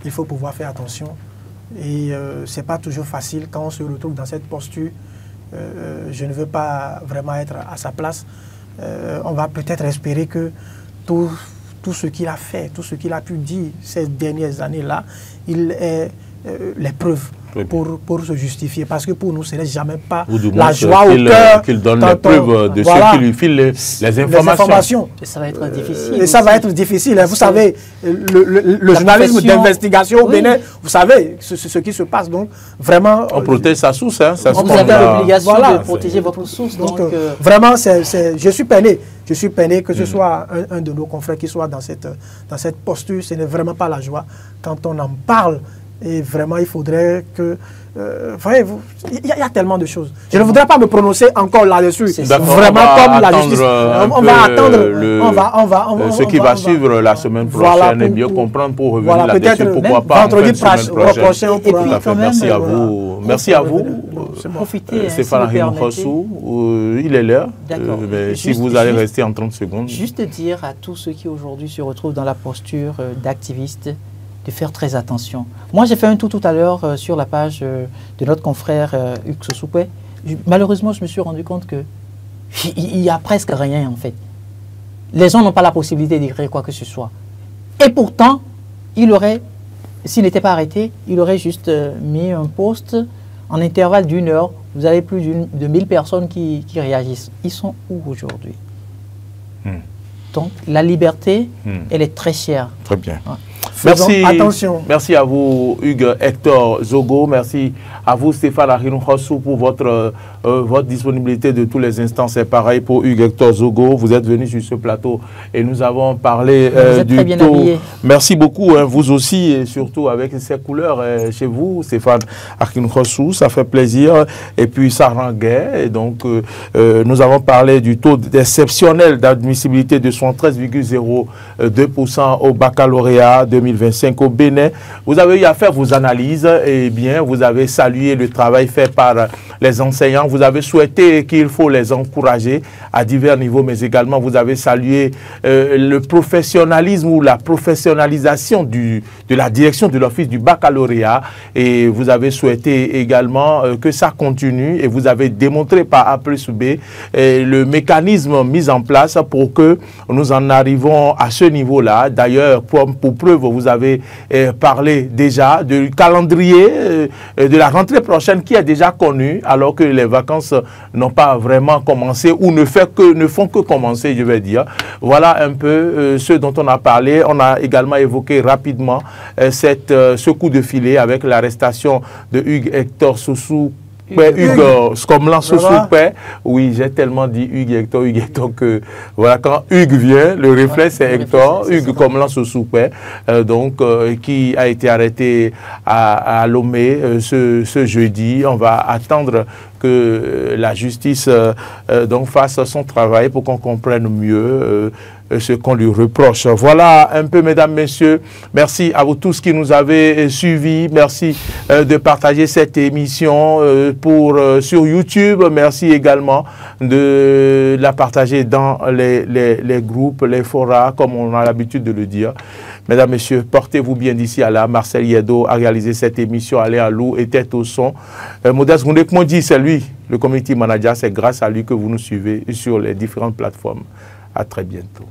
Il faut pouvoir faire attention. Et ce n'est pas toujours facile quand on se retrouve dans cette posture. Je ne veux pas vraiment être à sa place. On va peut-être espérer que tout ce qu'il a fait, tout ce qu'il a pu dire ces dernières années-là, il ait les preuves pour se justifier. Parce que pour nous, ce n'est jamais pas la joie au cœur. Qu'il donne les preuves de ceux qui lui filent les informations. Et ça va être difficile. Et ça va être difficile. Vous savez, le journalisme d'investigation au Bénin, vous savez ce qui se passe. Donc, vraiment... On protège sa source. Hein, vous avez l'obligation de protéger votre source. Donc, vraiment, je suis peiné. Je suis peiné que ce soit un de nos confrères qui soit dans cette posture. Ce n'est vraiment pas la joie. Quand on en parle, et vraiment, il faudrait que... voyez-vous, il y a tellement de choses. Je ne voudrais pas me prononcer encore là-dessus. Vraiment comme la justice. On va attendre ce qui va suivre la semaine prochaine et mieux comprendre pour revenir là-dessus. Pourquoi pas vendredi prochain. Et puis, quand même, merci à vous. Merci à vous. Profitez. Stéphane Rimokhosou, il est l'heure. Mais si vous allez rester en 30 secondes. Juste dire à tous ceux qui aujourd'hui se retrouvent dans la posture d'activistes, de faire très attention. Moi, j'ai fait un tout à l'heure sur la page de notre confrère Hugues Sosoupé. Malheureusement, je me suis rendu compte qu'il n'y a presque rien, en fait. Les gens n'ont pas la possibilité d'écrire quoi que ce soit. Et pourtant, il aurait, s'il n'était pas arrêté, il aurait juste mis un post en intervalle d'1 heure vous avez plus de 1000 personnes qui réagissent. Ils sont où aujourd'hui? Donc, la liberté, elle est très chère. Très bien. Ouais. Merci, attention. Merci à vous, Hugues Hector Zogo. Merci à vous, Stéphane Arinoukhosou, pour votre disponibilité de tous les instants. C'est pareil pour Hugues Hector Zogo. Vous êtes venu sur ce plateau et nous avons parlé du très bien taux. habillé. Merci beaucoup, hein, vous aussi, et surtout avec ces couleurs chez vous, Stéphane Arinoukhosou. Ça fait plaisir et puis ça rend gai. Et donc, nous avons parlé du taux exceptionnel d'admissibilité de 73,02% au baccalauréat 2025 au Bénin. Vous avez eu à faire vos analyses et bien, vous avez salué le travail fait par les enseignants. Vous avez souhaité qu'il faut les encourager à divers niveaux, mais également vous avez salué le professionnalisme ou la professionnalisation de la direction de l'office du baccalauréat et vous avez souhaité également que ça continue et vous avez démontré par A plus B le mécanisme mis en place pour que nous en arrivons à ce niveau-là. D'ailleurs, pour preuve, vous avez parlé déjà du calendrier de la rentrée prochaine qui est déjà connu alors que les vacances n'ont pas vraiment commencé ou ne font que commencer, je vais dire. Voilà un peu ce dont on a parlé. On a également évoqué rapidement ce coup de filet avec l'arrestation de Hugues Hector Zogo. Hugues, comme Sosoupé, oui, j'ai tellement dit Hugues Hector que voilà, quand Hugues vient, le réflexe c'est Hector, Hugues comme Sosoupé, qui a été arrêté à Lomé ce jeudi. On va attendre que la justice fasse son travail pour qu'on comprenne mieux ce qu'on lui reproche. Voilà un peu, mesdames, messieurs. Merci à vous tous qui nous avez suivis. Merci de partager cette émission sur YouTube. Merci également de la partager dans les groupes, les forats, comme on a l'habitude de le dire. Mesdames, messieurs, portez-vous bien d'ici à là. Marcel Yedo a réalisé cette émission, Aller à l'eau et tête au son. Modeste Goundek-Mondi, c'est lui, le community manager. C'est grâce à lui que vous nous suivez sur les différentes plateformes. À très bientôt.